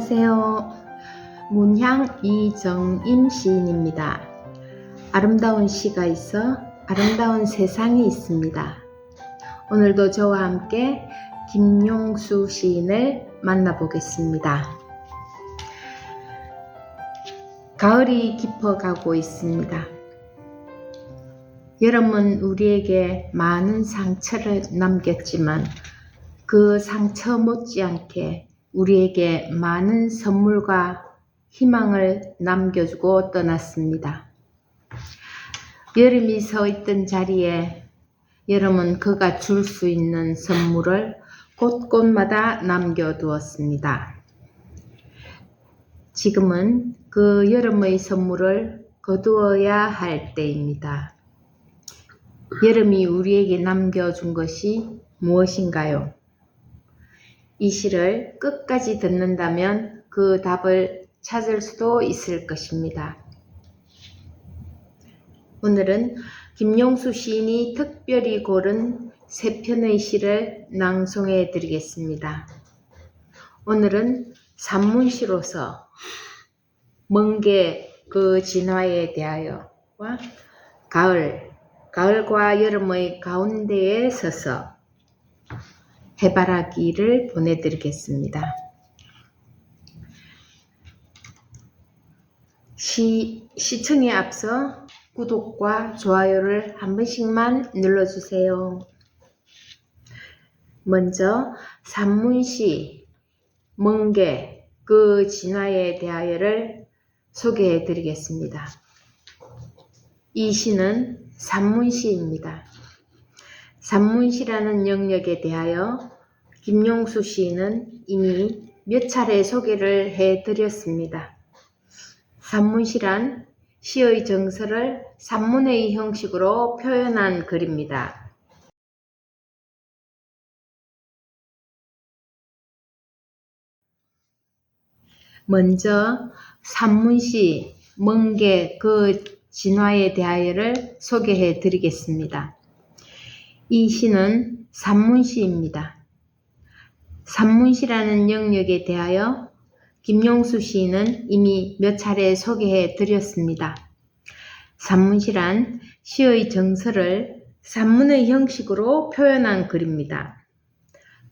안녕하세요. 문향 이정임 시인입니다. 아름다운 시가 있어 아름다운 세상이 있습니다. 오늘도 저와 함께 김용수 시인을 만나보겠습니다. 가을이 깊어가고 있습니다. 여름은 우리에게 많은 상처를 남겼지만 그 상처 못지않게 우리에게 많은 선물과 희망을 남겨주고 떠났습니다. 여름이 서 있던 자리에 여름은 그가 줄 수 있는 선물을 곳곳마다 남겨두었습니다. 지금은 그 여름의 선물을 거두어야 할 때입니다. 여름이 우리에게 남겨준 것이 무엇인가요? 이 시를 끝까지 듣는다면 그 답을 찾을 수도 있을 것입니다. 오늘은 김용수 시인이 특별히 고른 세 편의 시를 낭송해 드리겠습니다. 오늘은 산문시로서 먼 게 그 진화에 대하여와 가을과 여름의 가운데에 서서 해바라기를 보내드리겠습니다. 시청에 앞서 구독과 좋아요를 한 번씩만 눌러주세요. 먼저 산문시 먼 게 그 진화에 대하여를 소개해 드리겠습니다. 이 시는 산문시입니다. 산문시라는 영역에 대하여 김용수 시인은 이미 몇 차례 소개를 해드렸습니다. 산문시란 시의 정서를 산문의 형식으로 표현한 글입니다. 먼저 산문시 먼 게 그 진화에 대하여를 소개해 드리겠습니다. 이 시는 산문시입니다. 산문시라는 영역에 대하여 김용수 시인은 이미 몇 차례 소개해 드렸습니다. 산문시란 시의 정서를 산문의 형식으로 표현한 글입니다.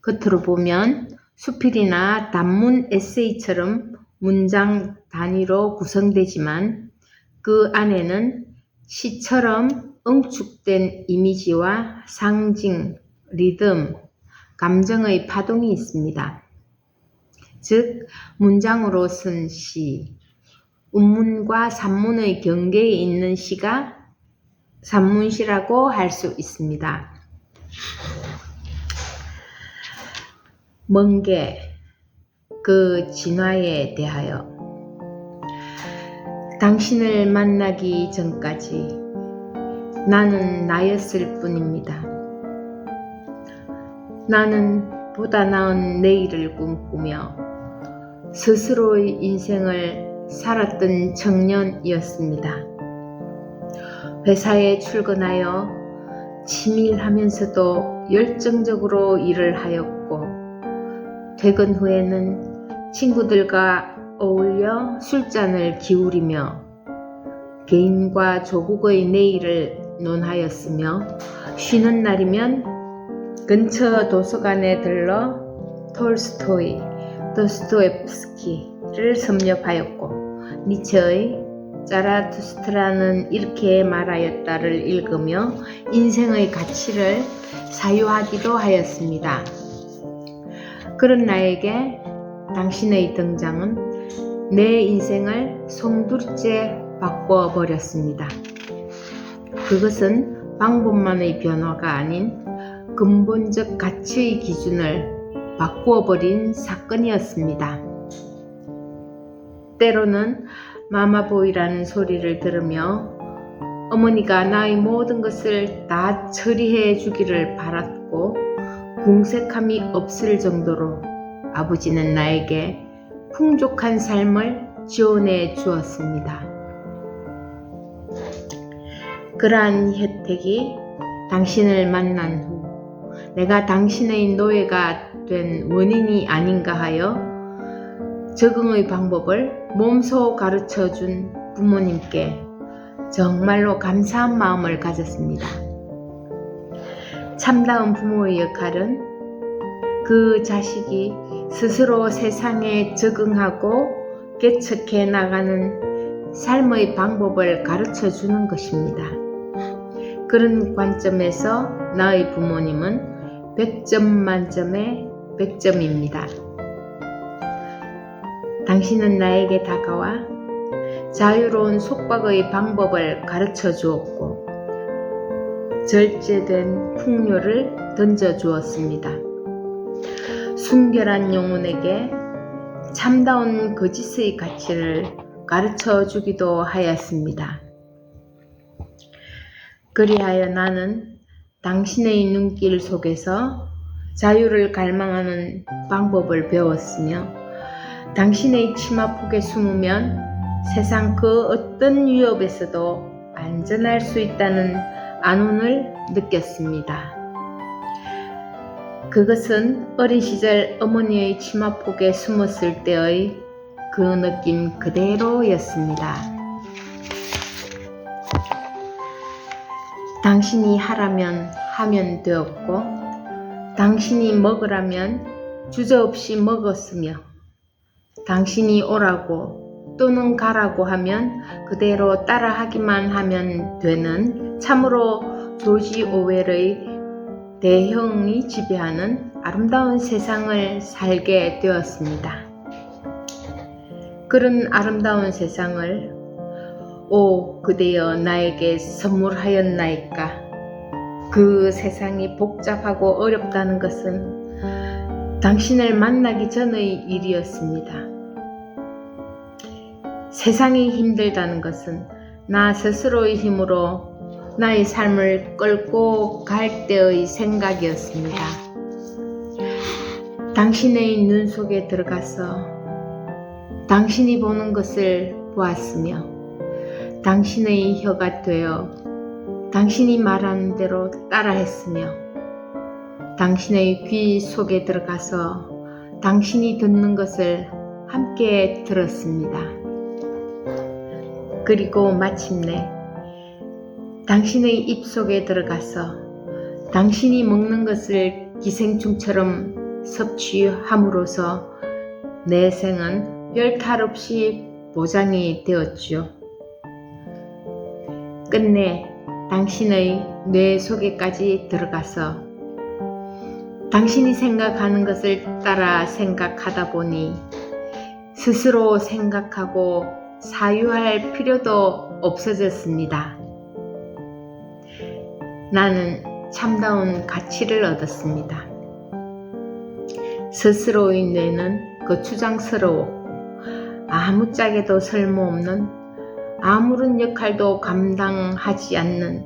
겉으로 보면 수필이나 단문 에세이처럼 문장 단위로 구성되지만 그 안에는 시처럼 응축된 이미지와 상징, 리듬, 감정의 파동이 있습니다. 즉, 문장으로 쓴 시, 운문과 산문의 경계에 있는 시가 산문시라고 할 수 있습니다. 먼 게 그 진화에 대하여 당신을 만나기 전까지 나는 나였을 뿐입니다. 나는 보다 나은 내일을 꿈꾸며 스스로의 인생을 살았던 청년이었습니다. 회사에 출근하여 치밀하면서도 열정적으로 일을 하였고 퇴근 후에는 친구들과 어울려 술잔을 기울이며 개인과 조국의 내일을 논하였으며 쉬는 날이면 근처 도서관에 들러 톨스토이, 도스토옙스키를 섭렵하였고 니체의 자라투스트라는 이렇게 말하였다를 읽으며 인생의 가치를 사유하기도 하였습니다. 그런 나에게 당신의 등장은 내 인생을 송두리째 바꿔버렸습니다. 그것은 방법만의 변화가 아닌 근본적 가치의 기준을 바꾸어버린 사건이었습니다. 때로는 마마보이라는 소리를 들으며 어머니가 나의 모든 것을 다 처리해 주기를 바랐고 궁색함이 없을 정도로 아버지는 나에게 풍족한 삶을 지원해 주었습니다. 그러한 혜택이 당신을 만난 후 내가 당신의 노예가 된 원인이 아닌가 하여 적응의 방법을 몸소 가르쳐 준 부모님께 정말로 감사한 마음을 가졌습니다. 참다운 부모의 역할은 그 자식이 스스로 세상에 적응하고 개척해 나가는 삶의 방법을 가르쳐 주는 것입니다. 그런 관점에서 나의 부모님은 100점 만점에 100점입니다. 당신은 나에게 다가와 자유로운 속박의 방법을 가르쳐 주었고 절제된 풍요를 던져 주었습니다. 순결한 영혼에게 참다운 거짓의 가치를 가르쳐 주기도 하였습니다. 그리하여 나는 당신의 눈길 속에서 자유를 갈망하는 방법을 배웠으며 당신의 치마폭에 숨으면 세상 그 어떤 위협에서도 안전할 수 있다는 안온을 느꼈습니다. 그것은 어린 시절 어머니의 치마폭에 숨었을 때의 그 느낌 그대로였습니다. 당신이 하라면 하면 되었고 당신이 먹으라면 주저없이 먹었으며 당신이 오라고 또는 가라고 하면 그대로 따라하기만 하면 되는 참으로 조지 오웰의 대형이 지배하는 아름다운 세상을 살게 되었습니다. 그런 아름다운 세상을 오 그대여 나에게 선물하였나이까. 그 세상이 복잡하고 어렵다는 것은 당신을 만나기 전의 일이었습니다. 세상이 힘들다는 것은 나 스스로의 힘으로 나의 삶을 끌고 갈 때의 생각이었습니다. 당신의 눈 속에 들어가서 당신이 보는 것을 보았으며 당신의 혀가 되어 당신이 말하는 대로 따라했으며 당신의 귀 속에 들어가서 당신이 듣는 것을 함께 들었습니다. 그리고 마침내 당신의 입 속에 들어가서 당신이 먹는 것을 기생충처럼 섭취함으로써 내 생은 별 탈 없이 보장이 되었지요. 끝내 당신의 뇌 속에까지 들어가서 당신이 생각하는 것을 따라 생각하다 보니 스스로 생각하고 사유할 필요도 없어졌습니다. 나는 참다운 가치를 얻었습니다. 스스로의 뇌는 거추장스러웠고 아무짝에도 쓸모없는 아무런 역할도 감당하지 않는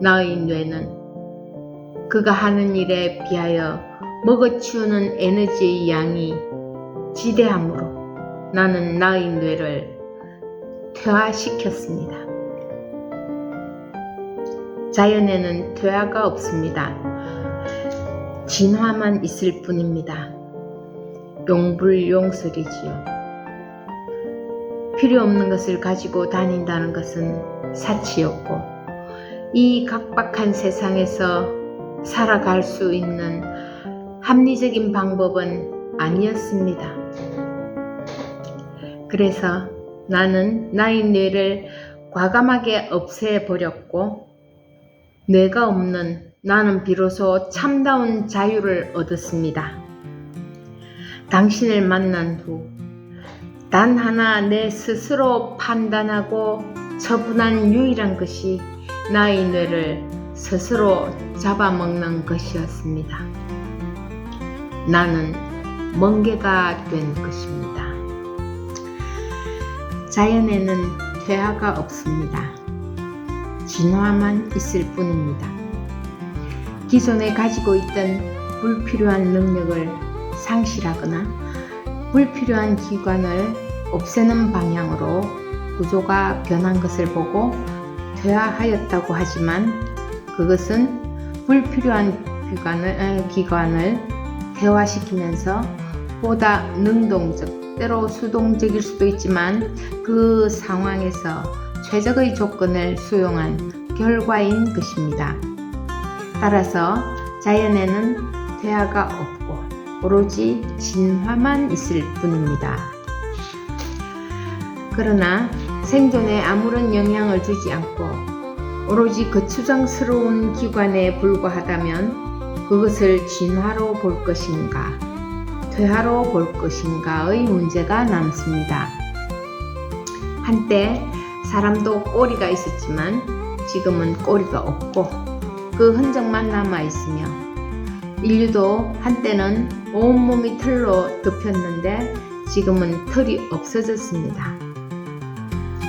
나의 뇌는 그가 하는 일에 비하여 먹어치우는 에너지의 양이 지대하므로 나는 나의 뇌를 퇴화시켰습니다. 자연에는 퇴화가 없습니다. 진화만 있을 뿐입니다. 용불용설이지요. 필요 없는 것을 가지고 다닌다는 것은 사치였고 이 각박한 세상에서 살아갈 수 있는 합리적인 방법은 아니었습니다. 그래서 나는 나의 뇌를 과감하게 없애버렸고 뇌가 없는 나는 비로소 참다운 자유를 얻었습니다. 당신을 만난 후 단 하나 내 스스로 판단하고 처분한 유일한 것이 나의 뇌를 스스로 잡아먹는 것이었습니다. 나는 멍게가 된 것입니다. 자연에는 퇴화가 없습니다. 진화만 있을 뿐입니다. 기존에 가지고 있던 불필요한 능력을 상실하거나 불필요한 기관을 없애는 방향으로 구조가 변한 것을 보고 퇴화하였다고 하지만 그것은 불필요한 기관을 퇴화시키면서 보다 능동적 때로 수동적일 수도 있지만 그 상황에서 최적의 조건을 수용한 결과인 것입니다. 따라서 자연에는 퇴화가 없고 오로지 진화만 있을 뿐입니다. 그러나 생존에 아무런 영향을 주지 않고 오로지 거추장스러운 기관에 불과하다면 그것을 진화로 볼 것인가, 퇴화로 볼 것인가의 문제가 남습니다. 한때 사람도 꼬리가 있었지만 지금은 꼬리가 없고 그 흔적만 남아있으며 인류도 한때는 온몸이 털로 덮였는데 지금은 털이 없어졌습니다.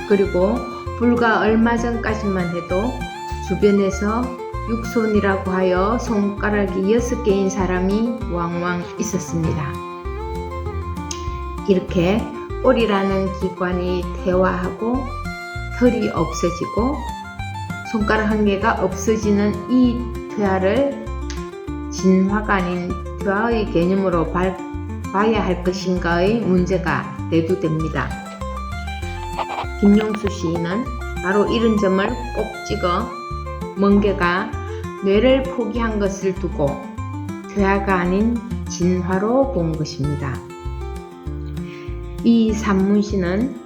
그리고 불과 얼마 전까지만 해도 주변에서 육손이라고 하여 손가락이 6개인 사람이 왕왕 있었습니다. 이렇게 꼬리라는 기관이 퇴화하고 털이 없어지고 손가락 한 개가 없어지는 이 퇴화를 진화가 아닌 퇴화의 개념으로 봐야 할 것인가의 문제가 대두됩니다. 김용수 시인은 바로 이런 점을 꼭 찍어 멍게가 뇌를 포기한 것을 두고 퇴화가 아닌 진화로 본 것입니다. 이 산문시는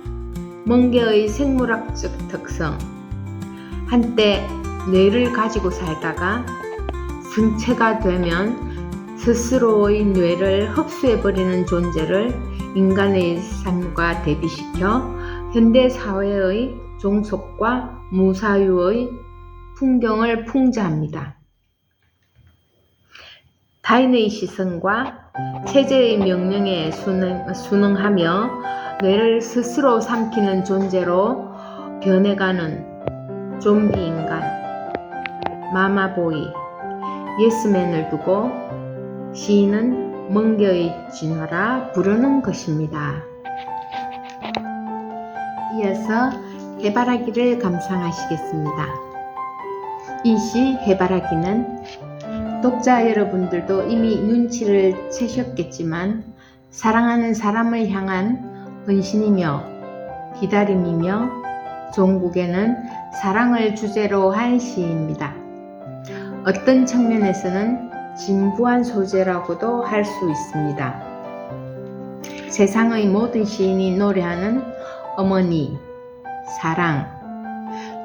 멍게의 생물학적 특성, 한때 뇌를 가지고 살다가 성체가 되면 스스로의 뇌를 흡수해버리는 존재를 인간의 삶과 대비시켜 현대사회의 종속과 무사유의 풍경을 풍자합니다. 타인의 시선과 체제의 명령에 순응하며 뇌를 스스로 삼키는 존재로 변해가는 좀비 인간, 마마보이, 예스맨을 두고 시인은 멍게의 진화라 부르는 것입니다. 이어서 해바라기를 감상하시겠습니다. 이 시 해바라기는 독자 여러분들도 이미 눈치를 채셨겠지만 사랑하는 사람을 향한 헌신이며 기다림이며 종국에는 사랑을 주제로 한 시입니다. 어떤 측면에서는 진부한 소재라고도 할 수 있습니다. 세상의 모든 시인이 노래하는 어머니, 사랑,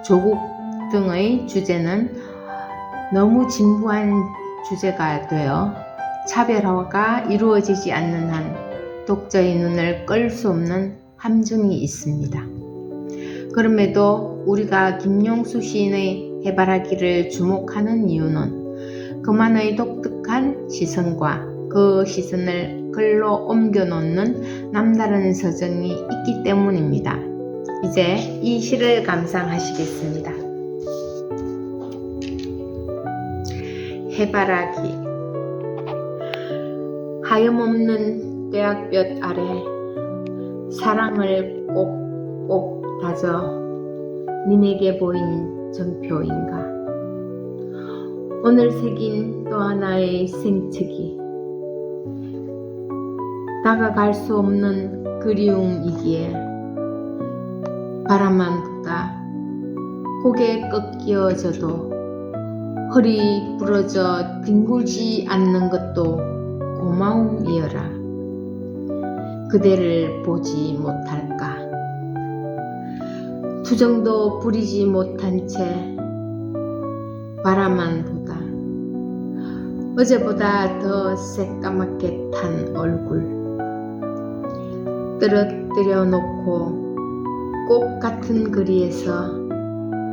조국 등의 주제는 너무 진부한 주제가 되어 차별화가 이루어지지 않는 한 독자의 눈을 끌 수 없는 함정이 있습니다. 그럼에도 우리가 김용수 시인의 해바라기를 주목하는 이유는 그만의 독특한 시선과 그 시선을 글로 옮겨놓는 남다른 서정이 있기 때문입니다. 이제 이 시를 감상하시겠습니다. 해바라기. 하염없는 떼약볕 아래 사랑을 꼭꼭 다져 님에게 보인 정표인가. 오늘 새긴 또 하나의 생측이 다가갈 수 없는 그리움이기에 바람만 부다 고개 꺾여져도 허리 부러져 뒹굴지 않는 것도 고마움이여라. 그대를 보지 못할까. 투정도 부리지 못한 채 바람만 보다 어제보다 더 새까맣게 탄 얼굴 떨어뜨려 놓고 꼭 같은 거리에서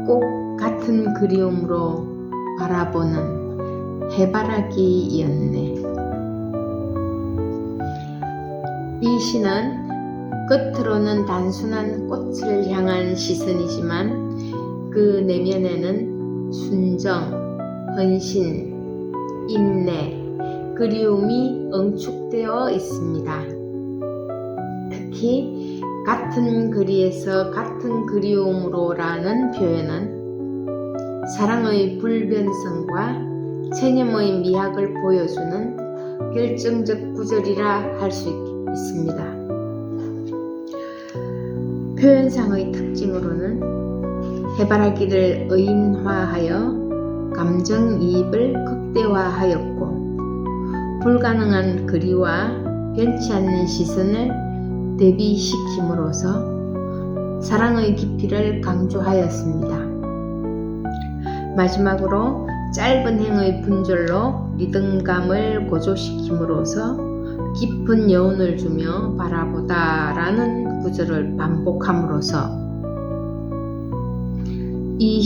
꼭 같은 그리움으로 바라보는 해바라기였네. 이 시는 겉으로는 단순한 꽃을 향한 시선이지만 그 내면에는 순정, 헌신, 인내, 그리움이 응축되어 있습니다. 특히 같은 거리에서 같은 그리움으로라는 표현은 사랑의 불변성과 체념의 미학을 보여주는 결정적 구절이라 할 수 있습니다. 표현상의 특징으로는 해바라기를 의인화하여 감정이입을 극대화하였고, 불가능한 거리와 변치 않는 시선을 대비시킴으로써 사랑의 깊이를 강조하였습니다. 마지막으로 짧은 행의 분절로 리듬감을 고조시킴으로써 깊은 여운을 주며 바라보다 라는 구절을 반복함으로써 이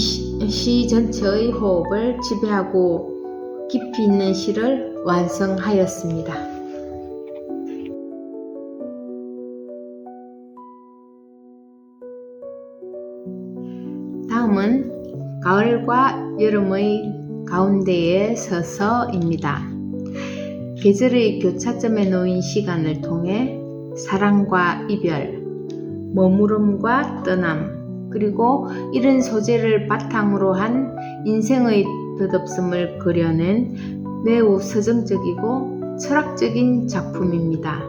시 전체의 호흡을 지배하고 깊이 있는 시를 완성하였습니다. 다음은 가을과 여름의 가운데에 서서입니다. 계절의 교차점에 놓인 시간을 통해 사랑과 이별, 머무름과 떠남, 그리고 이런 소재를 바탕으로 한 인생의 덧없음을 그려낸 매우 서정적이고 철학적인 작품입니다.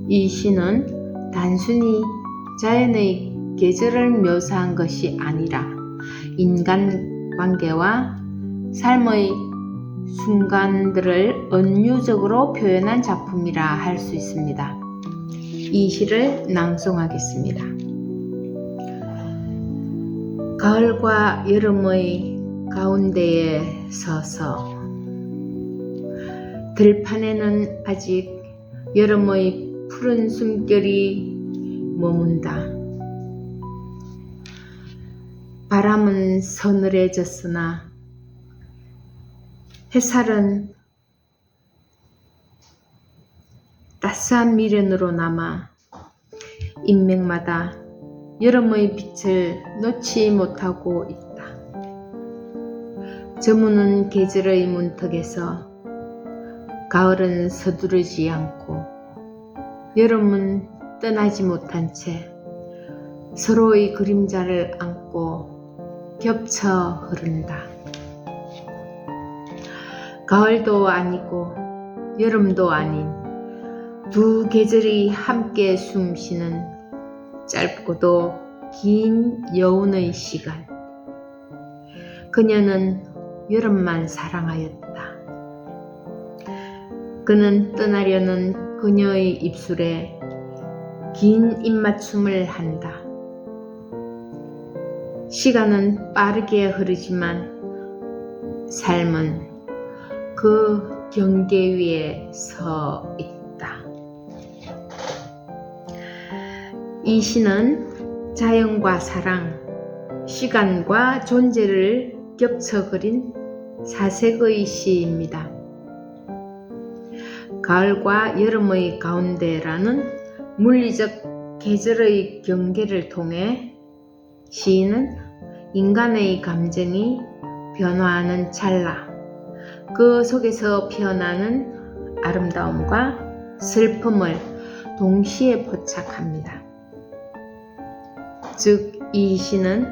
이 시는 단순히 자연의 계절을 묘사한 것이 아니라 인간관계와 삶의 순간들을 은유적으로 표현한 작품이라 할 수 있습니다. 이 시를 낭송하겠습니다. 가을과 여름의 가운데에 서서 들판에는 아직 여름의 푸른 숨결이 머문다. 바람은 서늘해졌으나 햇살은 따스한 미련으로 남아 인맥마다 여름의 빛을 놓지 못하고 있다. 저무는 계절의 문턱에서 가을은 서두르지 않고 여름은 떠나지 못한 채 서로의 그림자를 안고 겹쳐 흐른다. 가을도 아니고 여름도 아닌 두 계절이 함께 숨쉬는 짧고도 긴 여운의 시간. 그녀는 여름만 사랑하였다. 그는 떠나려는 그녀의 입술에 긴 입맞춤을 한다. 시간은 빠르게 흐르지만 삶은 그 경계 위에 서 있다. 이 시는 자연과 사랑, 시간과 존재를 겹쳐 그린 사색의 시입니다. 가을과 여름의 가운데라는 물리적 계절의 경계를 통해 시인은 인간의 감정이 변화하는 찰나, 그 속에서 피어나는 아름다움과 슬픔을 동시에 포착합니다. 즉, 이 시는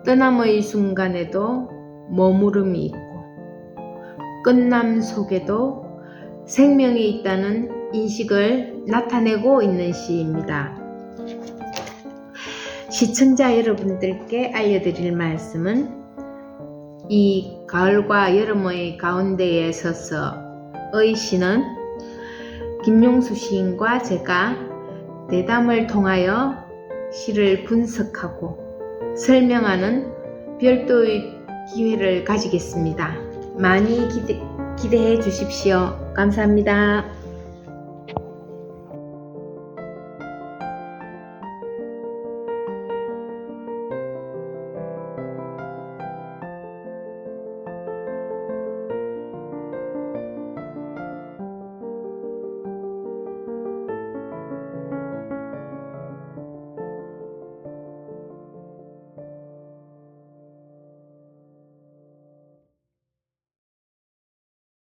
떠남의 순간에도 머무름이 있고 끝남 속에도 생명이 있다는 인식을 나타내고 있는 시입니다. 시청자 여러분들께 알려드릴 말씀은 이 가을과 여름의 가운데에 서서의 시는 김용수 시인과 제가 대담을 통하여 시를 분석하고 설명하는 별도의 기회를 가지겠습니다. 많이 기대해 주십시오. 감사합니다.